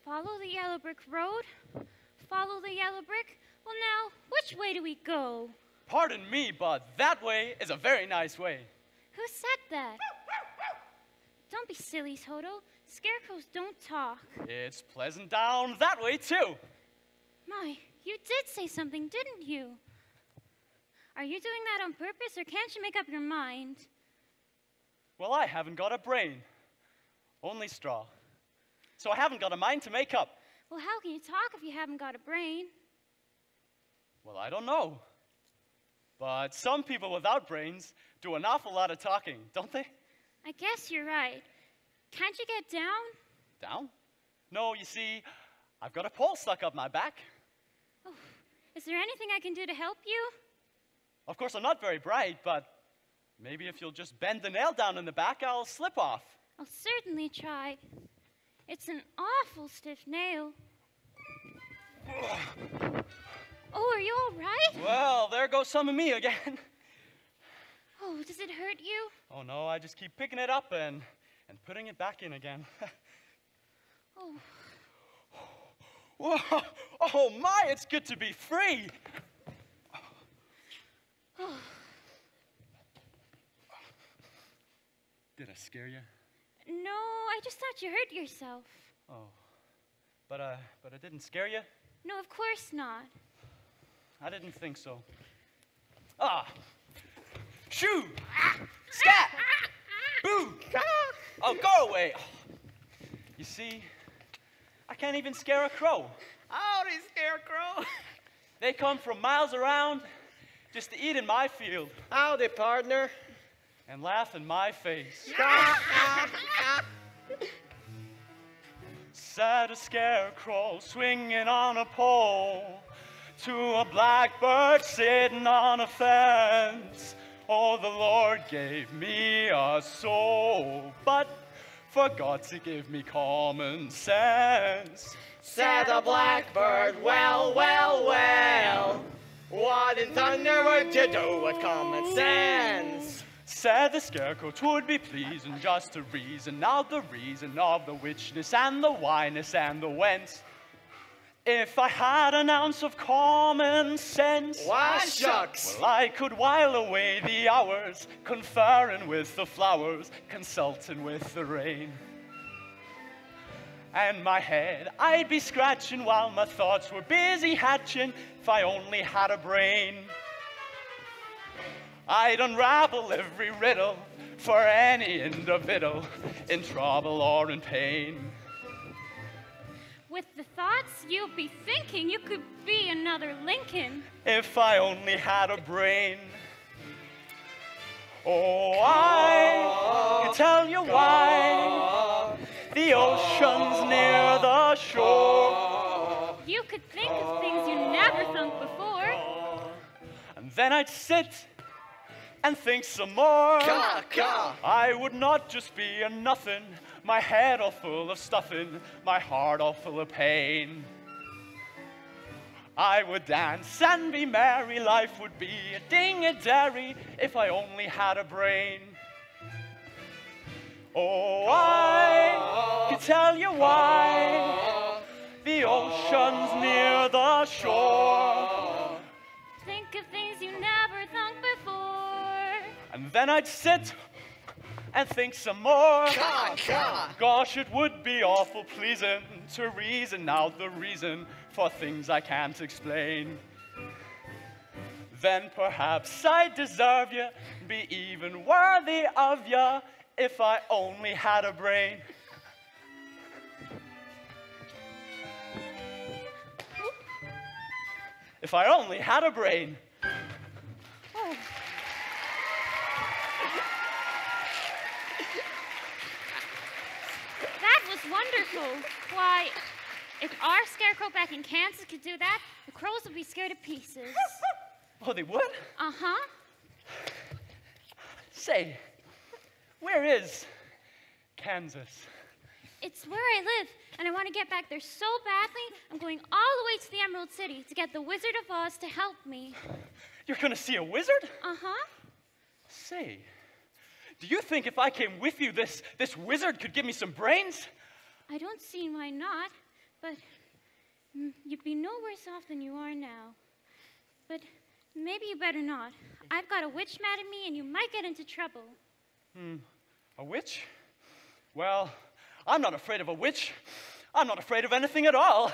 Follow the yellow brick road? Follow the yellow brick? Well now, which way do we go? Pardon me, but that way is a very nice way. Who said that? Don't be silly, Toto. Scarecrows don't talk. It's pleasant down that way, too. My, you did say something, didn't you? Are you doing that on purpose, or can't you make up your mind? Well, I haven't got a brain. Only straw. So I haven't got a mind to make up. Well, how can you talk if you haven't got a brain? Well, I don't know. But some people without brains do an awful lot of talking, don't they? I guess you're right. Can't you get down? Down? No, you see, I've got a pole stuck up my back. Oh, is there anything I can do to help you? Of course, I'm not very bright, but maybe if you'll just bend the nail down in the back, I'll slip off. I'll certainly try. It's an awful stiff nail. Oh, are you all right? Well, there goes some of me again. Oh, does it hurt you? Oh no, I just keep picking it up and putting it back in again. Oh. Whoa. Oh my, it's good to be free. Oh. Did I scare you? No, I just thought you hurt yourself. Oh, but I didn't scare you? No, of course not. I didn't think so. Ah! Shoo! Scat! Boo! Oh, go away! You see, I can't even scare a crow. Howdy, Scarecrow. They come from miles around just to eat in my field Howdy, partner. and laugh in my face. Sat a scarecrow swinging on a pole to a blackbird sitting on a fence. Oh, the Lord gave me a soul, but forgot to give me common sense. Said the blackbird, well, well, well. What in thunder would you do with common sense? Said the scarecrow 'twould be pleasing just to reason out the reason of the whichness and the whyness and the whence. If I had an ounce of common sense, Why, shucks. well, I could while away the hours, conferring with the flowers, consulting with the rain. And my head I'd be scratching while my thoughts were busy hatching if I only had a brain. I'd unravel every riddle for any individual in trouble or in pain. With the thoughts you'll be thinking, you could be another Lincoln. If I only had a brain. Oh, I can tell you why the ocean's near the shore. You could think of things you never thought before. And then I'd sit and think some more. Caw. I would not just be a nothing, my head all full of stuffing, my heart all full of pain. I would dance and be merry, life would be a ding-a-dairy if I only had a brain. Oh, I can tell you why the ocean's near the shore. Think of things you never thought before. And then I'd sit and think some more. Caw. Gosh, it would be awful pleasing to reason out the reason for things I can't explain. Then perhaps I'd deserve you, be even worthy of you, if I only had a brain. If I only had a brain. Oh. That was wonderful. Why, if our scarecrow back in Kansas could do that, the crows would be scared to pieces. Oh, they would? Uh-huh. Say, where is Kansas? It's where I live, and I want to get back there so badly, I'm going all the way to the Emerald City to get the Wizard of Oz to help me. You're gonna see a wizard? Uh-huh. Say, do you think if I came with you, this wizard could give me some brains? I don't see why not. but you'd be no worse off than you are now. But maybe you better not. I've got a witch mad at me, and you might get into trouble. A witch? Well, I'm not afraid of a witch. I'm not afraid of anything at all.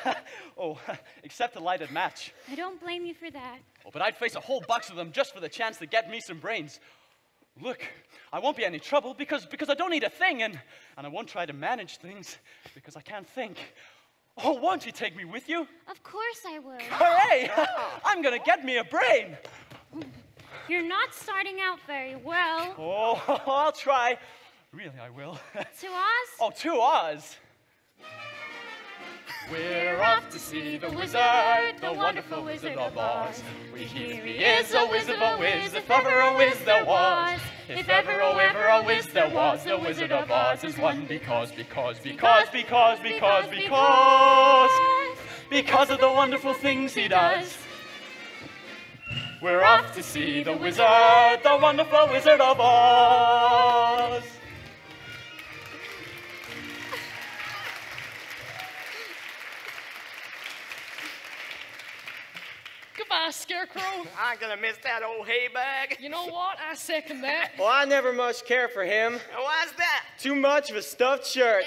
Oh, except a lighted match. I don't blame you for that. Oh, but I'd face a whole box of them just for the chance to get me some brains. Look, I won't be any trouble because I don't need a thing, and I won't try to manage things because I can't think. Oh, won't you take me with you? Of course I will. Hooray! I'm gonna get me a brain. You're not starting out very well. Oh, I'll try. Really, I will. To Oz? Oh, to Oz. We're off to see the wizard, the wonderful Wizard of Oz. We hear he is a whiz of a whiz, if ever a whiz there was. If ever, oh, ever a whiz there was, the Wizard of Oz is one because of the wonderful things he does. We're off to see the wizard, the wonderful Wizard of Oz. Goodbye, Scarecrow. I'm gonna miss that old hay bag. You know what? I second that. Well, I never much care for him. Why's that? Too much of a stuffed shirt.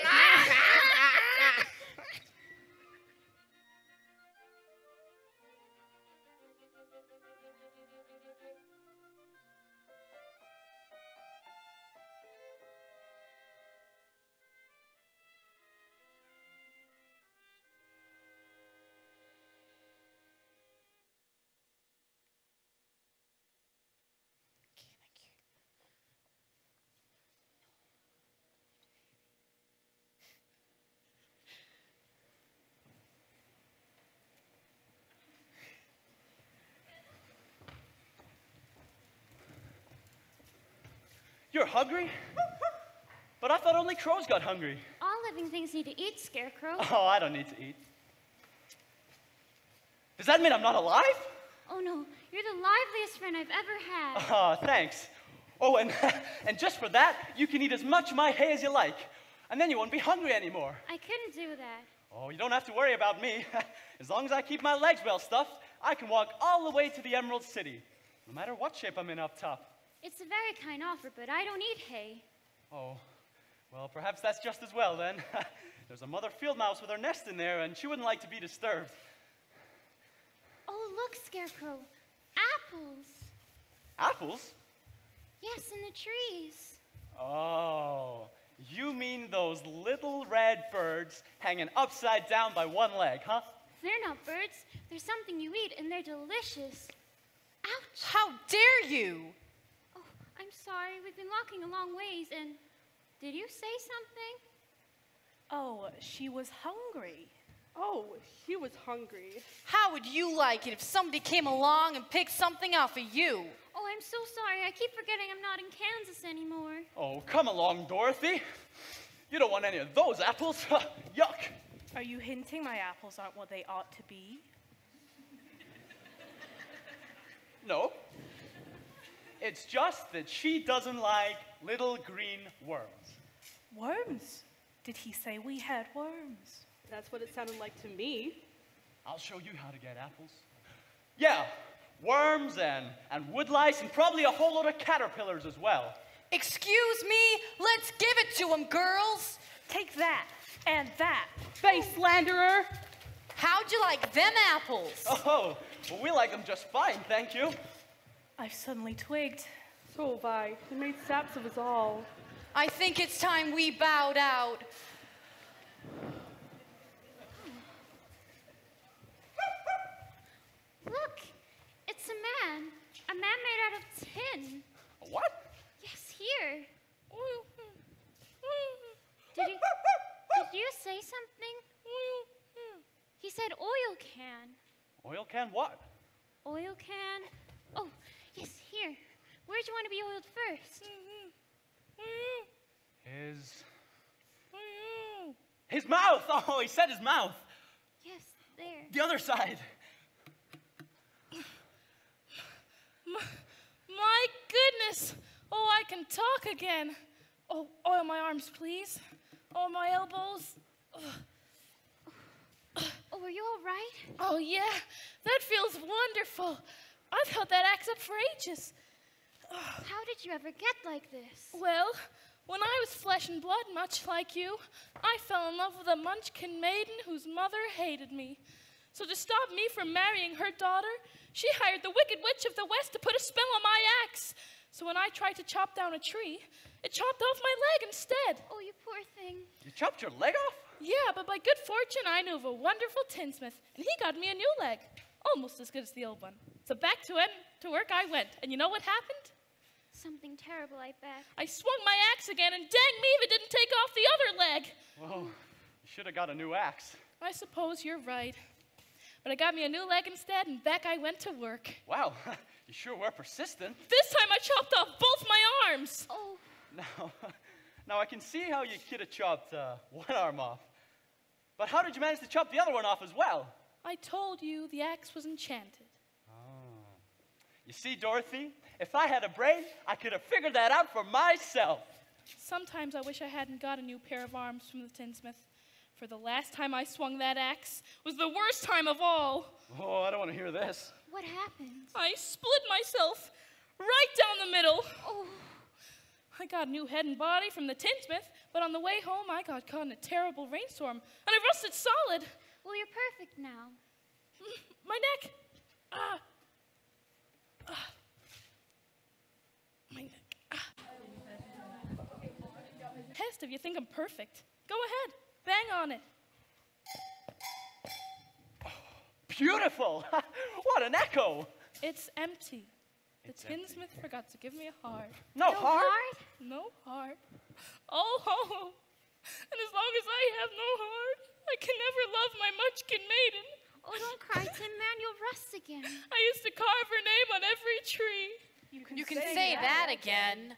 You're hungry? But I thought only crows got hungry. All living things need to eat, Scarecrow. Oh, I don't need to eat. Does that mean I'm not alive? Oh no, you're the liveliest friend I've ever had. Oh, thanks. Oh, and just for that, you can eat as much of my hay as you like. And then you won't be hungry anymore. I couldn't do that. Oh, you don't have to worry about me. As long as I keep my legs well stuffed, I can walk all the way to the Emerald City, no matter what shape I'm in up top. It's a very kind offer, but I don't eat hay. Oh, well, perhaps that's just as well then. There's a mother field mouse with her nest in there, and she wouldn't like to be disturbed. Oh, look, Scarecrow. Apples. Apples? Yes, in the trees. Oh, you mean those little red birds hanging upside down by one leg, huh? They're not birds. They're something you eat, and they're delicious. Ouch. How dare you? Oh, I'm sorry. We've been walking a long ways, and did you say something? Oh, she was hungry. Oh, he was hungry. How would you like it if somebody came along and picked something out for you? Oh, I'm so sorry. I keep forgetting I'm not in Kansas anymore. Oh, come along, Dorothy. You don't want any of those apples. Yuck. Are you hinting my apples aren't what they ought to be? No. It's just that she doesn't like little green worms. Worms? Did he say we had worms? That's what it sounded like to me. I'll show you how to get apples. Yeah, worms and woodlice and probably a whole load of caterpillars as well. Excuse me? Let's give it to him, girls. Take that and that. Base slanderer! How'd you like them apples? Oh, well, we like them just fine, thank you. I've suddenly twigged. So have I. He made saps of us all. I think it's time we bowed out. Look, it's a man. A man made out of tin. What? Yes, here. Did you say something? He said oil can. Oil can what? Oil can? Oh, yes, here. Where'd you want to be oiled first? His mouth! Oh, he said his mouth. Yes, there. The other side. My goodness! Oh, I can talk again. Oh, oil my arms, please. Oh, my elbows. Oh, are you all right? Oh, yeah, that feels wonderful. I've held that axe up for ages. How did you ever get like this? Well, when I was flesh and blood, much like you, I fell in love with a Munchkin maiden whose mother hated me. So to stop me from marrying her daughter, she hired the Wicked Witch of the West to put a spell on my axe. So when I tried to chop down a tree, it chopped off my leg instead. Oh, you poor thing. You chopped your leg off? Yeah, but by good fortune, I knew of a wonderful tinsmith, and he got me a new leg, almost as good as the old one. So back to work I went, and you know what happened? Something terrible, I bet. I swung my axe again, and dang me if it didn't take off the other leg. Well, you should have got a new axe. I suppose you're right. But I got me a new leg instead, and back I went to work. Wow, you sure were persistent. This time I chopped off both my arms. Oh, Now I can see how you could have chopped one arm off. But how did you manage to chop the other one off as well? I told you the axe was enchanted. You see, Dorothy, if I had a brain, I could have figured that out for myself. Sometimes I wish I hadn't got a new pair of arms from the tinsmith, for the last time I swung that axe was the worst time of all. Oh, I don't want to hear this. what happened? I split myself right down the middle. Oh, I got a new head and body from the tinsmith, but on the way home I got caught in a terrible rainstorm, and I rusted solid. well, you're perfect now. My neck. My neck. Test if you think I'm perfect. Go ahead. Bang on it. Beautiful! What an echo! It's empty. The tinsmith forgot to give me a heart. No heart? No heart. Oh, and as long as I have no heart, I can never love my Munchkin maiden. Oh, don't cry, Tin Man. You'll rust again. I used to carve her name on every tree. You can say that again.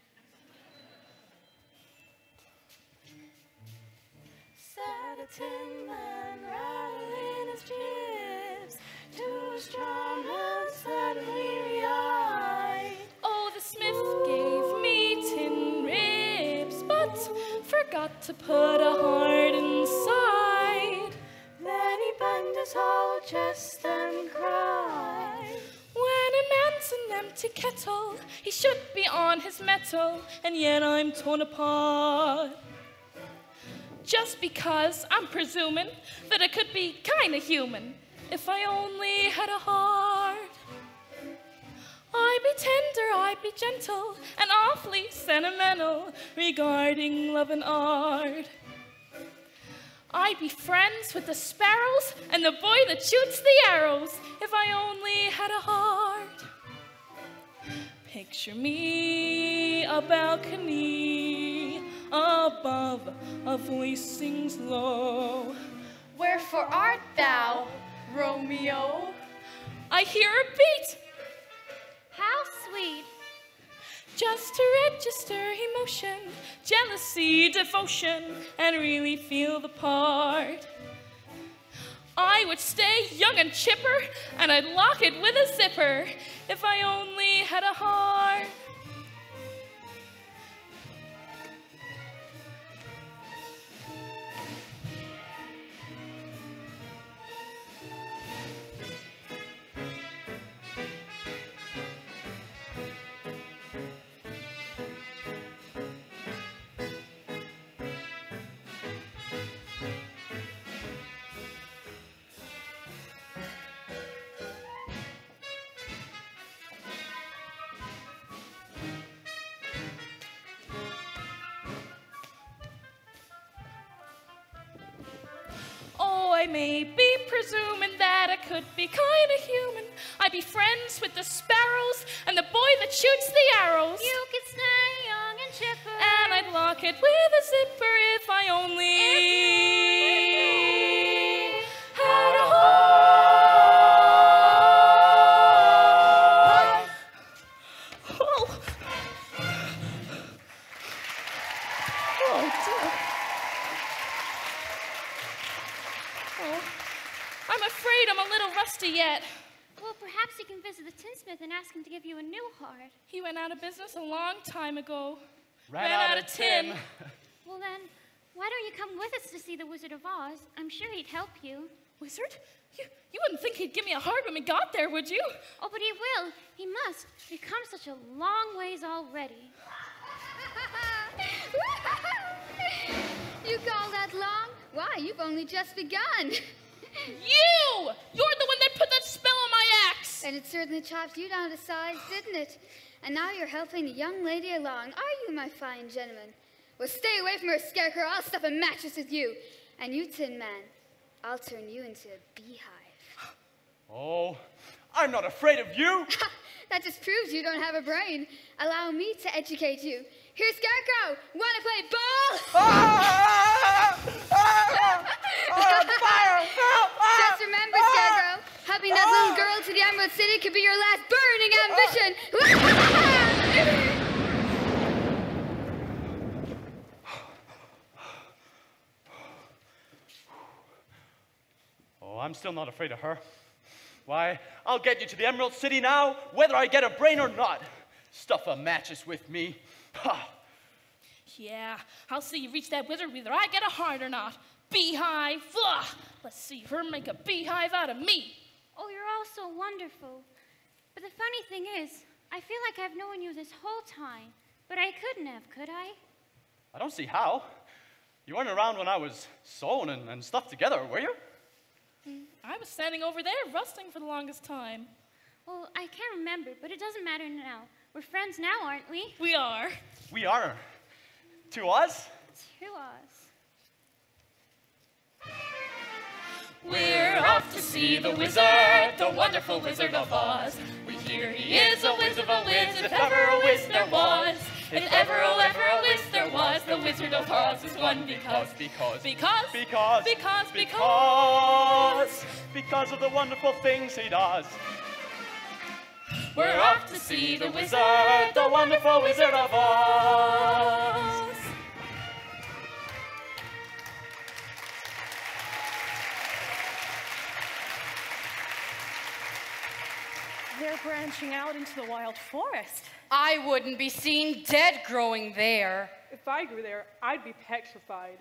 Sat a tin man rattling his chips to a straw man sad and weary-eyed. Oh, the smith gave me tin ribs, but forgot to put a heart inside. Then he banged his hollow chest and cried. When a man's an empty kettle, he should be on his mettle, and yet I'm torn apart. Just because I'm presuming that I could be kinda human if I only had a heart. I'd be tender, I'd be gentle, and awfully sentimental regarding love and art. I'd be friends with the sparrows and the boy that shoots the arrows if I only had a heart. Picture me a balcony above, a voice sings low. Wherefore art thou, Romeo? I hear a beat How sweet. just to register emotion, jealousy, devotion, and really feel the part. I would stay young and chipper, and I'd lock it with a zipper if I only had a heart. I may be presuming that I could be kinda human. I'd be friends with the sparrows and the boy that shoots the arrows. You could stay young and chipper. And I'd lock it with a zipper if I only had a heart. Oh. Oh, dear. Oh, I'm afraid I'm a little rusty yet. Well, perhaps you can visit the tinsmith and ask him to give you a new heart. He went out of business a long time ago. Ran out of tin. Well then, why don't you come with us to see the Wizard of Oz? I'm sure he'd help you. Wizard? You wouldn't think he'd give me a heart when we got there, would you? Oh, but he will. He must. We've come such a long ways already. You call that long? Why, you've only just begun. You! You're the one that put that spell on my axe! And it certainly chopped you down to size, didn't it? And now you're helping a young lady along, are you, my fine gentleman? Well, stay away from her, Scarecrow. I'll stuff a mattress with you. And you, Tin Man, I'll turn you into a beehive. Oh, I'm not afraid of you. That just proves you don't have a brain. Allow me to educate you. Here, Scarecrow, wanna play ball? Fire! Help! Just remember, Scarecrow, helping that little girl to the Emerald City could be your last burning ambition. Oh, I'm still not afraid of her. Why, I'll get you to the Emerald City now, whether I get a brain or not. Stuff a mattress with me. Ha! Yeah, I'll see you reach that wizard whether I get a heart or not. Beehive! Ugh. Let's see her make a beehive out of me. Oh, you're all so wonderful. But the funny thing is, I feel like I've known you this whole time, but I couldn't have, could I? I don't see how. You weren't around when I was sewn and stuff together, were you? I was standing over there rusting for the longest time. Well, I can't remember, but it doesn't matter now. We're friends now, aren't we? We are. We are. To us? To us. We're off to see the wizard, the wonderful Wizard of Oz. We hear he is a whiz of a whiz, if ever a whiz there was. If ever a whiz there was, the Wizard of Oz is one because of the wonderful things he does. We're off to see the wizard, the wonderful Wizard of Oz. They're branching out into the wild forest. I wouldn't be seen dead growing there. If I grew there, I'd be petrified.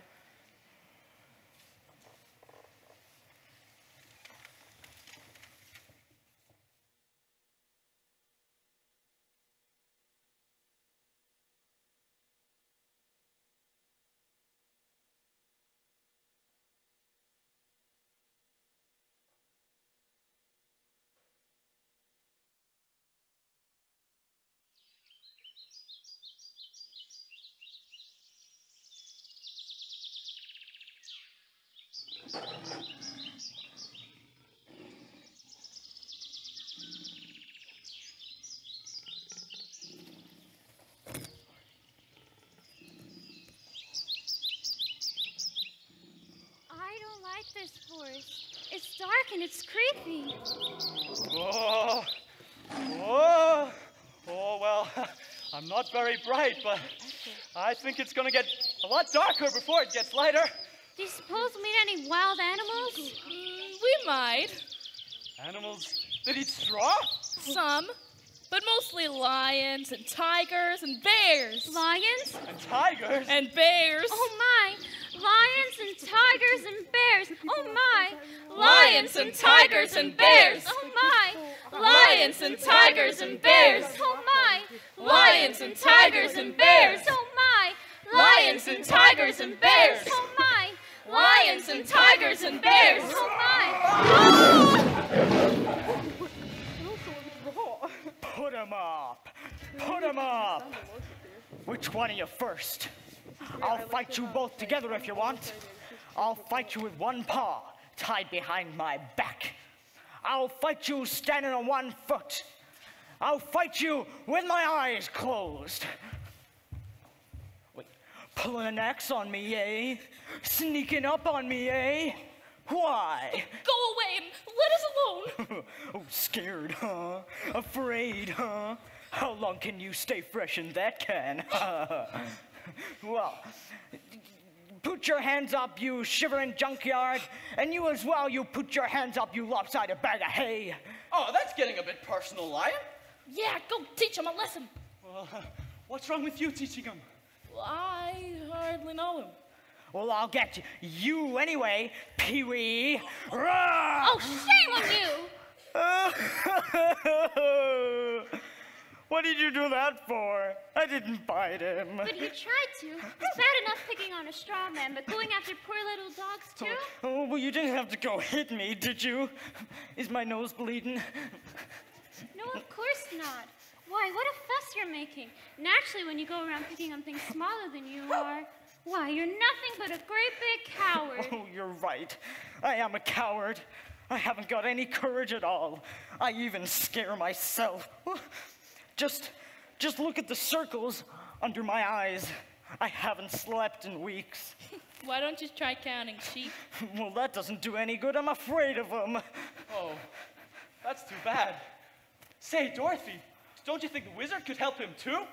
This forest. It's dark and it's creepy. Oh, well, I'm not very bright, but I think it's going to get a lot darker before it gets lighter. Do you suppose we'll meet any wild animals? We might. Animals that eat straw? Some, but mostly lions and tigers and bears. Lions? And tigers? And bears. Oh, my. Lions and tigers and bears. Oh, my. Lions and tigers and bears. Oh, my. Lions and tigers and bears. Oh, my. Lions and tigers and bears. Oh, my. Lions and tigers and bears. Oh, my. Lions and tigers and bears. Oh, my. Put 'em up. Put 'em up. Which one are you first? I'll fight you both together if you want. I'll fight you with one paw tied behind my back. I'll fight you standing on one foot. I'll fight you with my eyes closed. Wait, pulling an axe on me, eh? Sneaking up on me, eh? Why? Go away and let us alone. Oh, scared, huh? Afraid, huh? How long can you stay fresh in that can? Well, put your hands up, you shivering junkyard, and you as well, you put your hands up, you lopsided bag of hay. Oh, that's getting a bit personal, Lion. Yeah, go teach him a lesson. Well, what's wrong with you teaching him? Well, I hardly know him. Well, I'll get you anyway, Pee-wee. Oh, shame on you! What did you do that for? I didn't bite him. But you tried to. It's bad enough picking on a straw man, but going after poor little dogs, too? Oh, well, you didn't have to go hit me, did you? Is my nose bleeding? No, of course not. Why, what a fuss you're making. Naturally, when you go around picking on things smaller than you are, why, you're nothing but a great big coward. Oh, you're right. I am a coward. I haven't got any courage at all. I even scare myself. Just look at the circles under my eyes. I haven't slept in weeks. Why don't you try counting sheep? Well, that doesn't do any good. I'm afraid of them. Oh, that's too bad. Say, Dorothy, don't you think the wizard could help him too?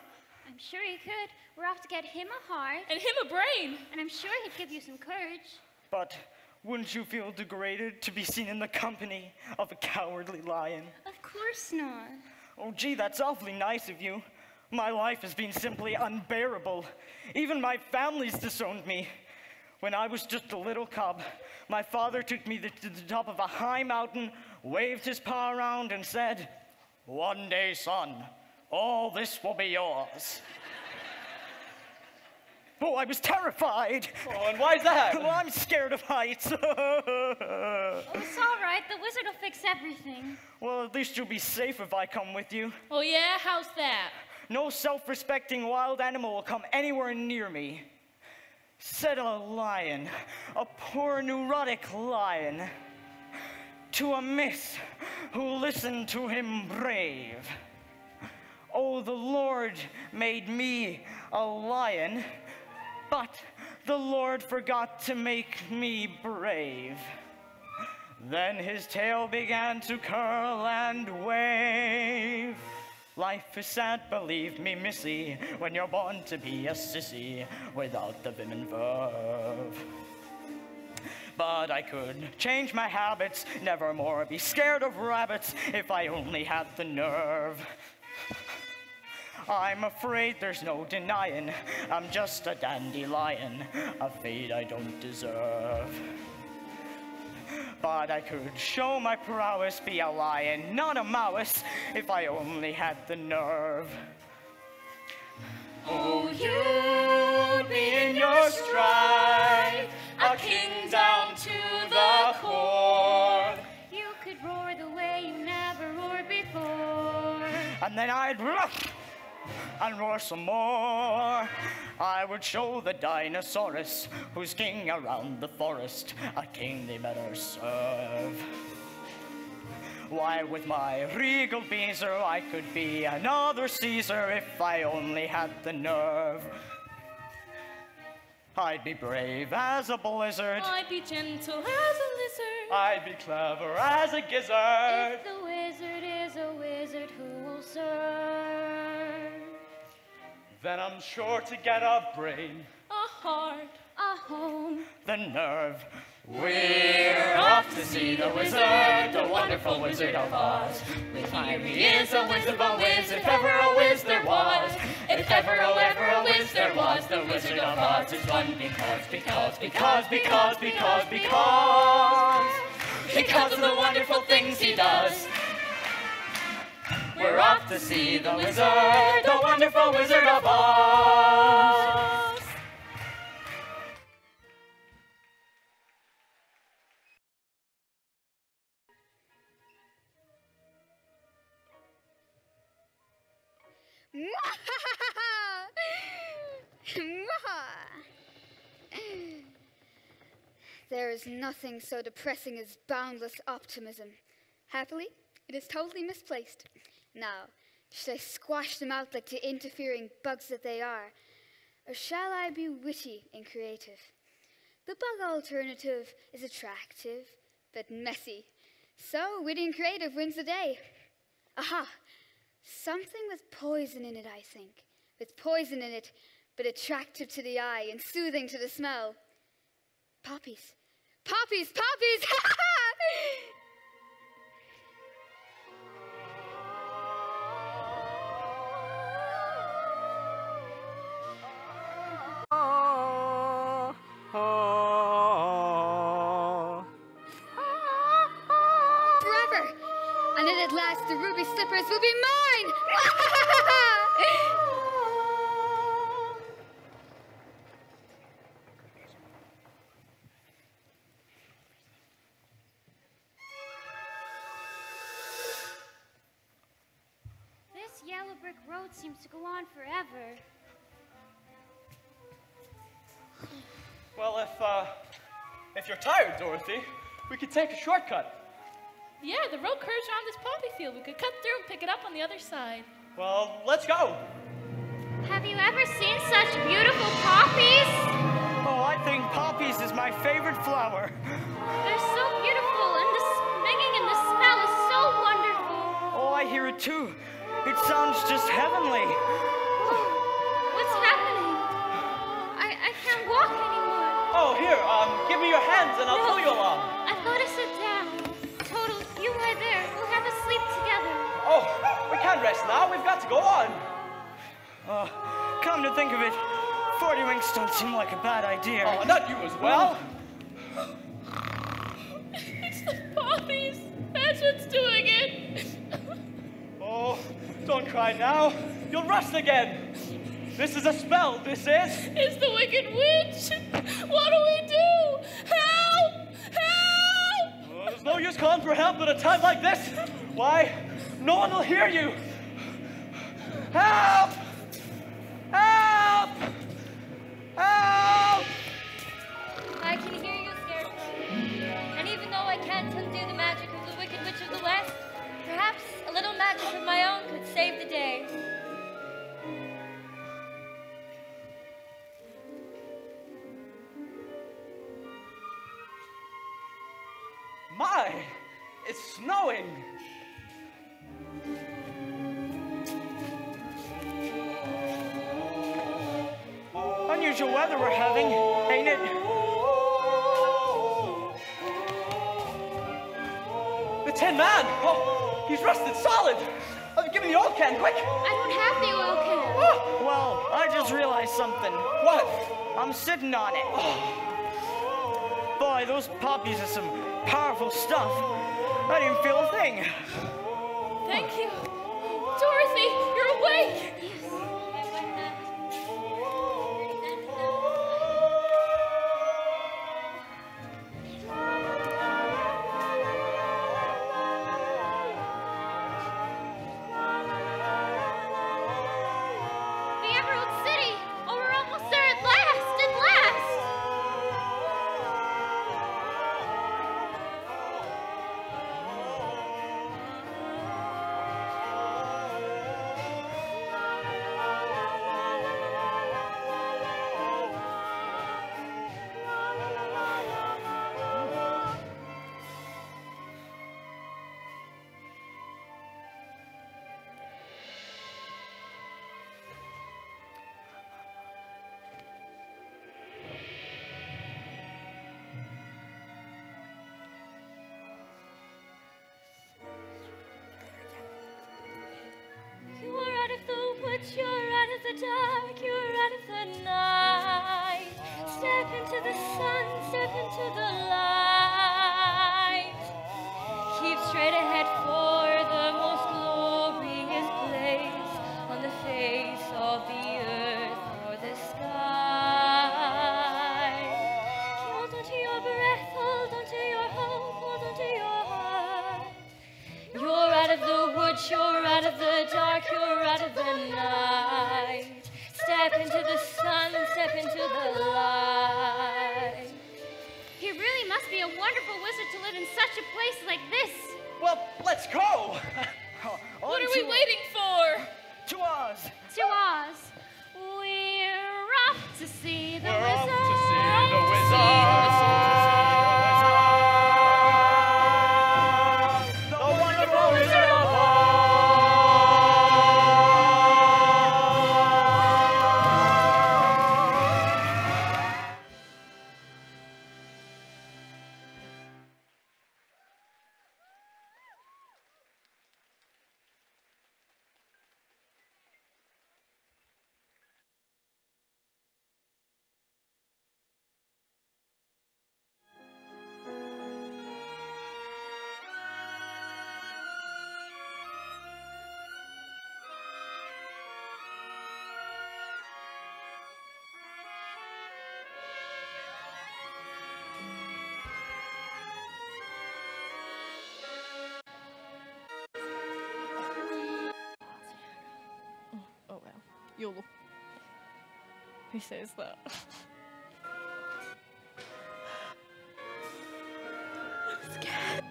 I'm sure he could. We're off to get him a heart. And him a brain. And I'm sure he'd give you some courage. But wouldn't you feel degraded to be seen in the company of a cowardly lion? Of course not. Oh, gee, that's awfully nice of you. My life has been simply unbearable. Even my family's disowned me. When I was just a little cub, my father took me to the top of a high mountain, waved his paw around, and said, "One day, son, all this will be yours." Oh, I was terrified. Oh, and why's that? Well, I'm scared of heights. Oh, it's all right. The wizard will fix everything. Well, at least you'll be safe if I come with you. Oh, yeah? How's that? No self-respecting wild animal will come anywhere near me. Said a lion, a poor neurotic lion, to a miss who listened to him brave. Oh, the Lord made me a lion, but the Lord forgot to make me brave. Then his tail began to curl and wave. Life is sad, believe me, missy, when you're born to be a sissy without the vim and verve. But I could change my habits, never more be scared of rabbits, if I only had the nerve. I'm afraid there's no denying, I'm just a dandelion, a fate I don't deserve. But I could show my prowess, be a lion, not a mouse, if I only had the nerve. Oh, you'd be in your stride, a king down to the core. You could roar the way you never roared before. And then I'd rush and roar some more. I would show the Dinosaurus, who's king around the forest, a king they better serve. Why, with my regal beezer, I could be another Caesar if I only had the nerve. I'd be brave as a blizzard. I'd be gentle as a lizard. I'd be clever as a gizzard. If the wizard is a wizard, who will serve? Then I'm sure to get a brain, A heart. A home. The nerve. We're off to see the wizard, the wonderful Wizard of Oz. Here he is, a whiz of a whiz, if ever a whiz there was. If ever a whiz there was, the Wizard of Oz is one because of the wonderful things he does. We're off to see the wizard, the wonderful Wizard of Oz. There is nothing so depressing as boundless optimism. Happily, it is totally misplaced. Now, should I squash them out like the interfering bugs that they are? Or shall I be witty and creative? The bug alternative is attractive, but messy. So, witty and creative wins the day. Aha! Something with poison in it, I think. With poison in it, but attractive to the eye and soothing to the smell. Poppies. Poppies! Poppies! Ha ha! Oh, course, the ruby slippers will be mine! This yellow brick road seems to go on forever. Well, if you're tired, Dorothy, we could take a shortcut. Yeah, the road curves around this poppy field. We could cut through and pick it up on the other side. Well, let's go. Have you ever seen such beautiful poppies? Oh, I think poppies is my favorite flower. They're so beautiful, and the singing and the smell is so wonderful. Oh, I hear it too. It sounds just heavenly. What's happening? I can't walk anymore. Oh, here, give me your hands and I'll pull you along. I thought I sit down. Total, you lie there. We'll have a sleep together. Oh, we can't rest now. We've got to go on. Come to think of it, 40 winks don't seem like a bad idea. Oh, not you as well. It's the poppies. That's what's doing it. Oh, don't cry now. You'll rust again. This is a spell, this is. It's the Wicked Witch. What do we do? Help! Help! Oh, there's no use calling for help at a time like this. Why? No one will hear you. Help! Help! Help! I can hear you, Scarecrow. And even though I can't undo the magic of the Wicked Witch of the West, perhaps a little magic of my own could save the day. My, it's snowing. Unusual weather we're having, ain't it? The Tin Man! Oh, he's rusted solid! Give me the old can, quick! I don't have the oil can. Oh, Well, I just realized something. what? I'm sitting on it. Boy, those poppies are some powerful stuff. I didn't feel a thing. Thank you. Dorothy, you're awake. The Emerald City. Oh, we're almost there at last, at last. You are out of the woods, you're out of the dark, you're out of the night. Step into the sun, step into the light. Keep straight ahead for the most glorious place on the face of the earth or the sky. Hold on to your breath, hold on to your hope, hold on to your heart. You're out of the woods, you're out of the dark, you're out of the night. Step into the sun, step into the light. He really must be a wonderful wizard to live in such a place like this. Well, let's go! What are we waiting for? To Oz. To Oz. We're off to see the We're off wizard. to see the wizard. The wonderful Wizard of YOLO. He says that. I'm scared.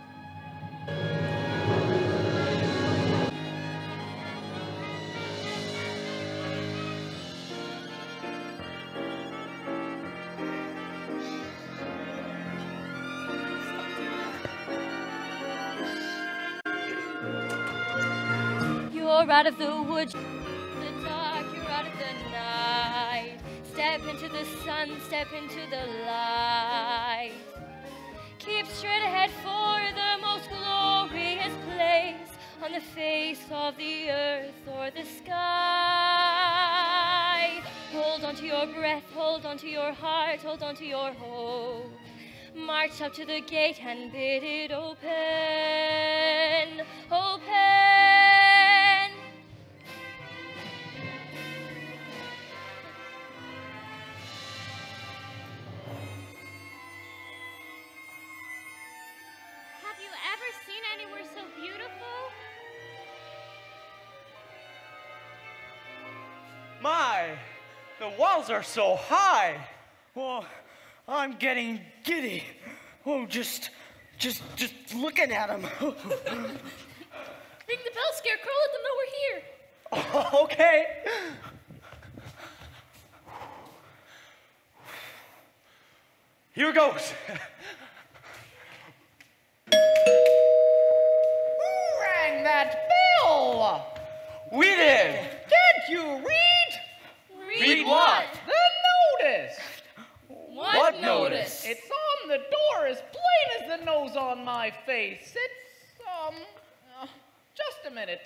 You're out of the woods, the dark, you're out of the night. Step into the sun, step into the light. Keep straight ahead for the most glorious place on the face of the earth or the sky. Hold on to your breath, hold on to your heart, hold on to your hope. March up to the gate and bid it open, open. Have you ever seen anywhere so beautiful? My, the walls are so high. Well, I'm getting giddy. Oh, just looking at him. Ring the bell, Scarecrow. Let them know we're here. Oh, okay. Here goes. Who rang that bell? We did. Did you read? Read what? The notice. What notice? It's on the door as plain as the nose on my face. It's, just a minute.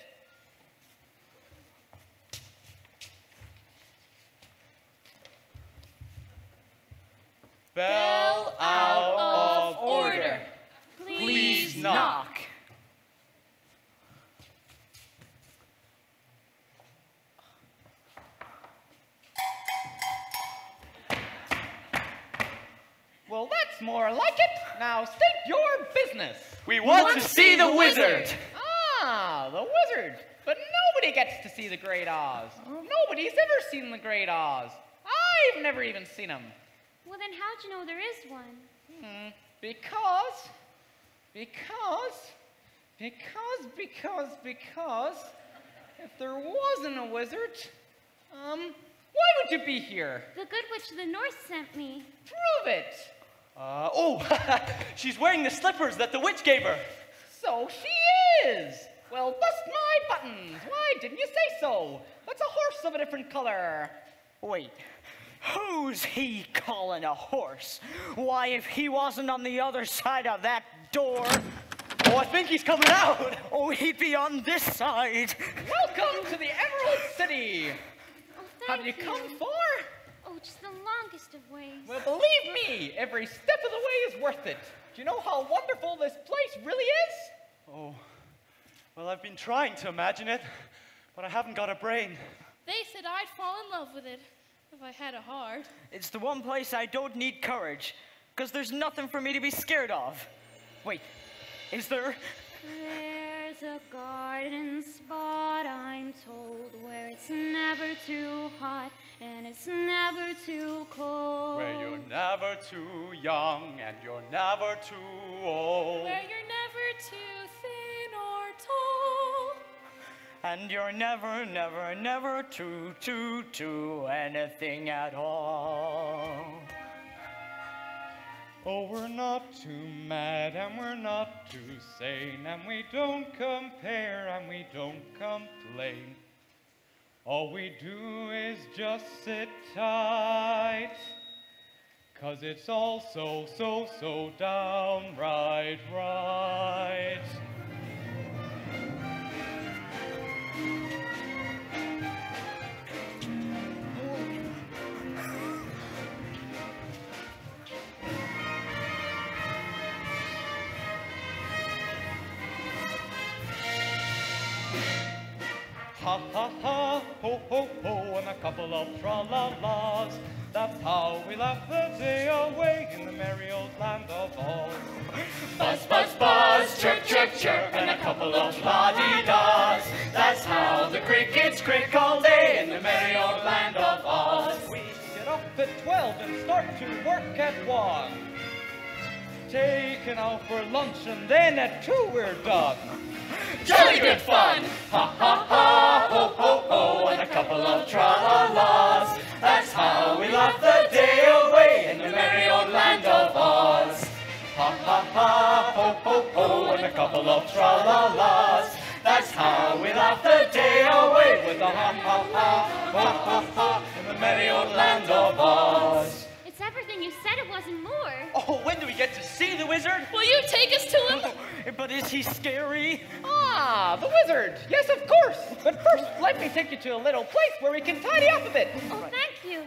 Bell out of order. Please knock. Well, that's more like it. Now state your business. We want to see the wizard. Ah, the wizard. But nobody gets to see the Great Oz. Nobody's ever seen the Great Oz. I've never even seen him. Well, then how'd you know there is one? Because if there wasn't a wizard, why would you be here? The good witch of the north sent me. Prove it. She's wearing the slippers that the witch gave her. So she is. Well, bust my buttons. Why didn't you say so? That's a horse of a different color. Wait, who's he calling a horse? Why, if he wasn't on the other side of that door... Oh, I think he's coming out. Oh, he'd be on this side. Welcome to the Emerald City. Oh, Have thank you come far? Oh, just the longest of ways. Well, believe me, every step of the way is worth it. Do you know how wonderful this place really is? Oh, well, I've been trying to imagine it, but I haven't got a brain. They said I'd fall in love with it if I had a heart. It's the one place I don't need courage, because there's nothing for me to be scared of. Wait, is there? There's a garden spot, I'm told, where it's never too hot and it's never too cold. Where you're never too young and you're never too old. Where you're never too thin or tall. And you're never, never, never too anything at all. Oh, we're not too mad and we're not too sane, and we don't compare and we don't complain. All we do is just sit tight, 'cause it's all so downright right. Ha ha ha, ho ho ho, and a couple of tra-la-las. That's how we laugh the day away in the merry old land of Oz. Buzz, buzz, buzz, chirp, chirp, chirp, and a couple of la-di-das. That's how the crickets crick all day in the merry old land of Oz. We get up at 12 and start to work at 1. Taken out for lunch and then at 2 we're done. Jolly good fun! Ha ha ha, ho ho ho, and a couple of tra-la-las. That's how we laugh the day away in the merry old land of Oz. Ha ha ha, ho ho ho, and a couple of tra-la-las. That's how we laugh the day away with a ha ha ha, ho ho ho, in the merry old land of Oz. It's everything you said, it wasn't more. Oh, when do we get to see the wizard? Will you take us to him? But is he scary? Ah, the wizard. Yes, of course. But first, let me take you to a little place where we can tidy up a bit. Oh, thank you.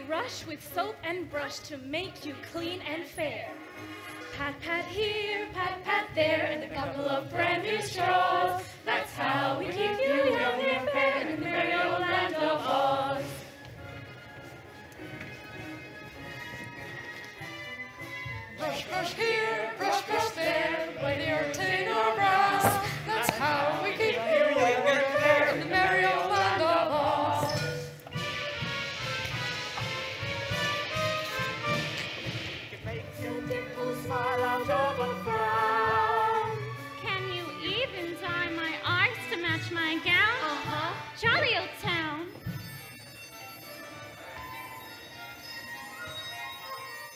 Rush with soap and brush to make you clean and fair. Pat, pat here, pat, pat there, and a couple of brand new straws. That's how we keep you young and fair in the merry old land of Oz. Brush, brush here, brush, brush there, whether you're tin or brass. That's how we keep you young and fair in the merry old land of Oz. Smile out of a frown. Can you even dye my eyes to match my gown? Uh-huh. Jolly old town.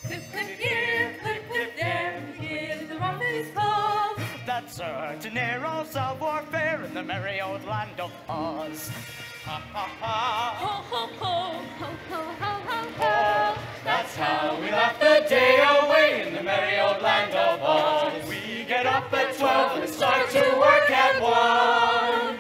Clip, clip here, clip, clip there, give the roughies pause. That's certain arrows of warfare in the merry old land of Oz. Ha ha ha, Ho, ho, ho. Ho, ho, ho, ho, ho. That's how we laugh the day away in the merry old land of Oz. We get up at 12 and start to work at 1.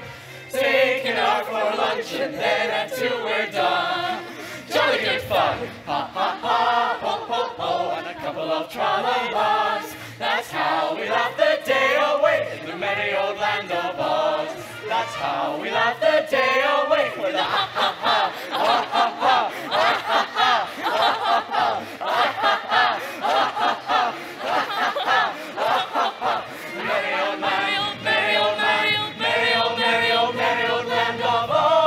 Taking out for lunch and then at 2 we're done. Jolly good fun! Ha ha ha, ho ho ho, and a couple of tra-la-las. That's how we laugh the day away in the merry old land of Oz. That's how we laugh the day away with a ha ha ha, ha ha ha, ha ha ha, ha ha ha, ha ha ha, ha ha ha, ha ha ha. Merry old, merry old, merry old, merry old, merry old, merry old, merry old land of Oz.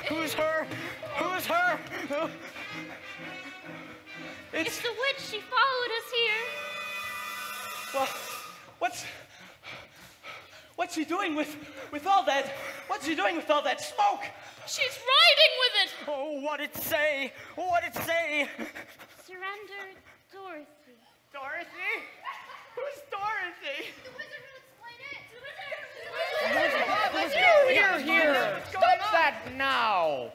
Who's her? Who's her? It's the witch. She followed us here. Well, what's she doing with all that? What's she doing with all that smoke? She's riding with it. Oh, what'd it say? What'd it say? Surrender, Dorothy. Dorothy? Who's Dorothy? The wizard will explain it. Here, here. Stop that now.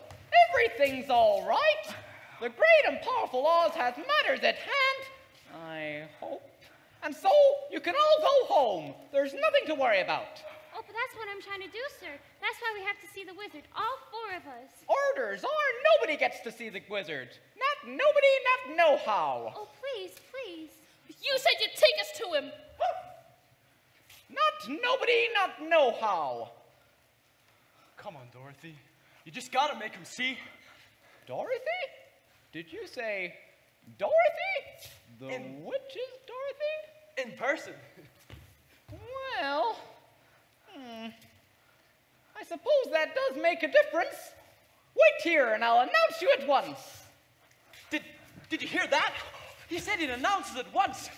Everything's all right. The great and powerful Oz has matters at hand, I hope. And so, you can all go home. There's nothing to worry about. Oh, but that's what I'm trying to do, sir. That's why we have to see the wizard. All 4 of us. Orders are nobody gets to see the wizard. Not nobody, not no how. Oh, please, please. You said you'd take us to him. Not nobody, not no how. come on, Dorothy. You just gotta make him see. Dorothy? Did you say Dorothy? The witch's Dorothy? In person. Well, I suppose that does make a difference. Wait here and I'll announce you at once. Did you hear that? He said he'd announce it at once.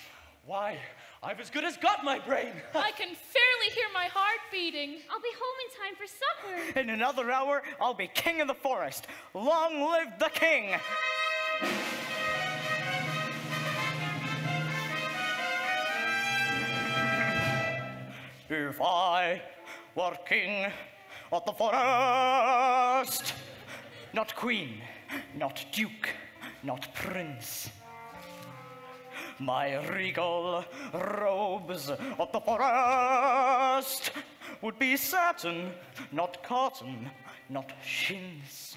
Why, I've as good as got my brain. I can fairly hear my heart beating. I'll be home in time for supper. In another hour, I'll be king of the forest. Long live the king! If I were king of the forest, not queen, not duke, not prince, my regal robes of the forest would be satin, not cotton, not chintz.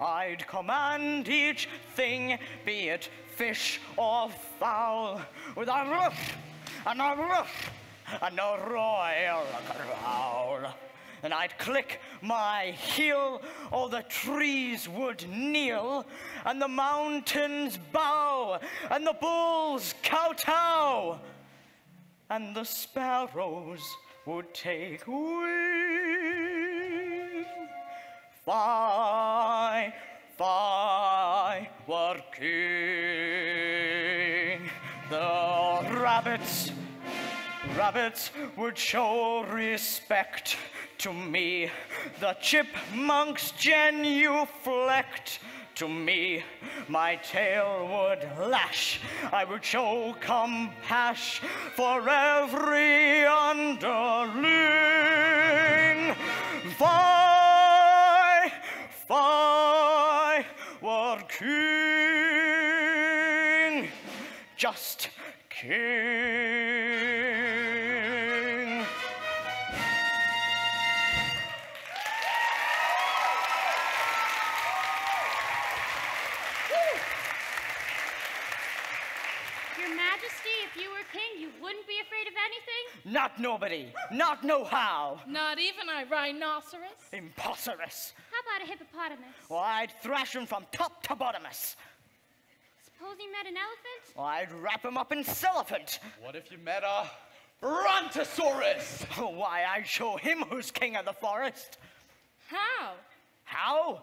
I'd command each thing, be it fish or fowl, with a rush and a rush and a royal growl. And I'd click my heel, all the trees would kneel, and the mountains bow, and the bulls kowtow, and the sparrows would take wing. If I were king, the rabbits would show respect to me. The chipmunks genuflect to me. My tail would lash. I would show compassion for every underling. If I were king, just king. Your Majesty, if you were king, you wouldn't be afraid of anything? Not nobody, not no how. Not even a rhinoceros? Impossimus. How about a hippopotamus? Well, I'd thrash him from top to bottomus. Suppose you met an elephant? Well, I'd wrap him up in cellophant. What if you met a brontosaurus? Oh, why, I'd show him who's king of the forest. How? How?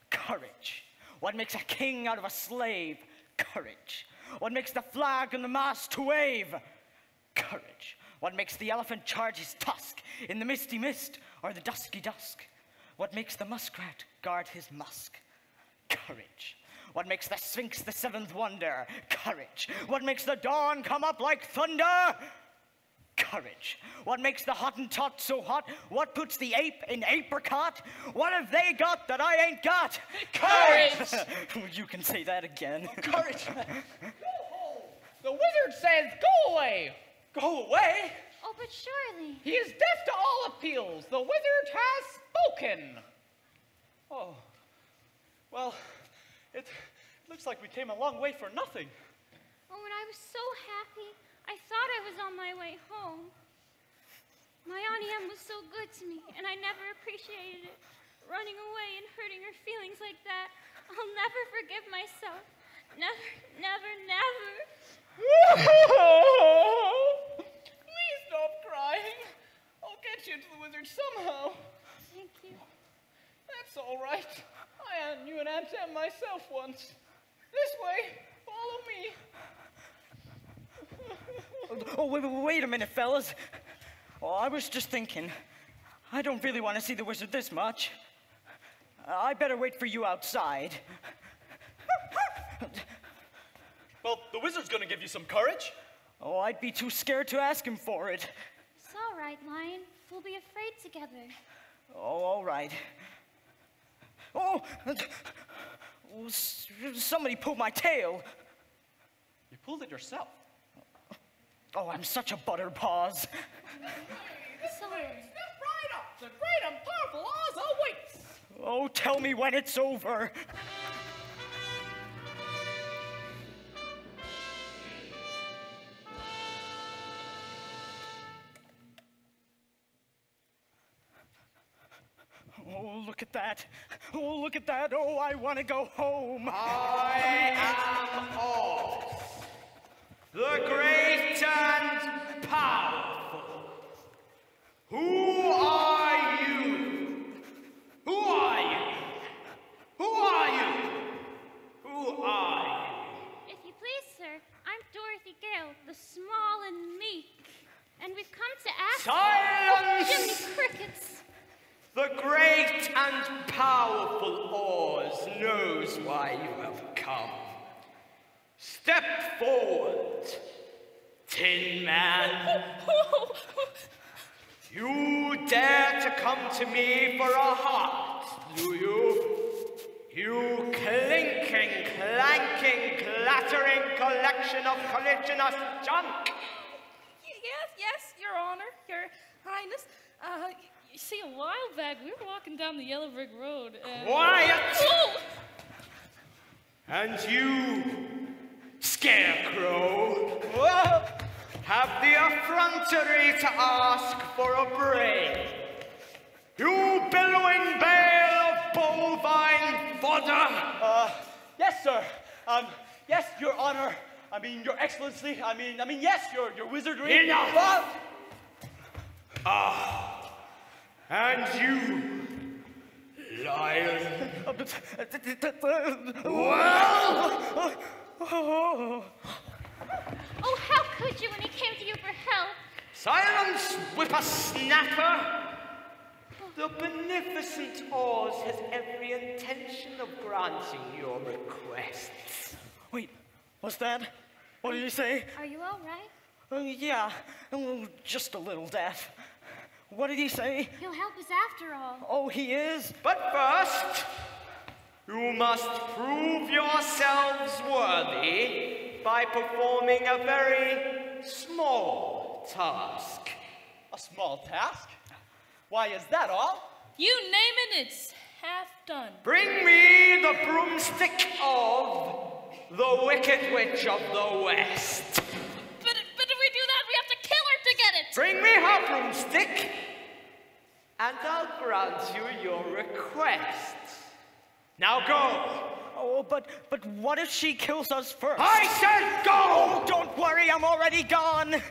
Courage. What makes a king out of a slave? Courage. What makes the flag and the mast to wave? Courage. What makes the elephant charge his tusk in the misty mist or the dusky dusk? What makes the muskrat guard his musk? Courage. What makes the sphinx the seventh wonder? Courage. What makes the dawn come up like thunder? Courage. What makes the Hottentot so hot? What puts the ape in apricot? What have they got that I ain't got? Courage! You can say that again. Courage. The wizard says go away. Go away? Oh, but surely. He is deaf to all appeals. The wizard has spoken. Oh, well, it looks like we came a long way for nothing. Oh, and I was so happy. I thought I was on my way home. My Auntie Em was so good to me, and I never appreciated it. Running away and hurting her feelings like that. I'll never forgive myself. Never, never, never. Please stop crying. I'll get you to the wizard somehow. Thank you. That's all right. I knew an Aunt Em myself once. This way. Follow me. Oh, wait a minute, fellas. Oh, I was just thinking. I don't really want to see the wizard this much. I better wait for you outside. Well, the wizard's gonna give you some courage. Oh, I'd be too scared to ask him for it. It's all right, Lion. We'll be afraid together. Oh, all right. Oh, somebody pulled my tail. You pulled it yourself. Oh, I'm such a butterpaws. Sorry. Step right up. The great and powerful Oz awaits. Oh, tell me when it's over. look at that. Oh, look at that. Oh, I want to go home. I am Oz, the great and powerful. Who are you? Who are you? Who are you? Who are you? If you please, sir, I'm Dorothy Gale, the small and meek. And we've come to ask... Silence! Jiminy Crickets! The great and powerful Oz knows why you have come. Step forward, Tin Man. You dare to come to me for a heart, do you? You clinking, clanking, clattering collection of colliginous junk. Yes, Your Honor, Your Highness. You see, a while back, we were walking down the Yellow Brick Road and... Quiet! Oh! And you, Scarecrow, have the effrontery to ask for a brain. You billowing bale of bovine fodder! Yes, sir. Yes, Your Honor. I mean, Your Excellency. I mean, yes, your wizardry. Enough! And you, lion. Well? Oh, how could you when he came to you for help? Silence, whippersnapper! The beneficent Oz has every intention of granting your requests. Wait, what's that? What did you say? Are you all right? Yeah, just a little deaf. What did he say? He'll help us after all. Oh, he is? But first, you must prove yourselves worthy by performing a very small task. A small task? Why, is that all? You name it, it's half done. Bring me the broomstick of the Wicked Witch of the West. But if we do that, we have to kill her to get it. Bring me her broomstick, and I'll grant you your request. Now go. Oh, but what if she kills us first? I said go! Oh, don't worry, I'm already gone.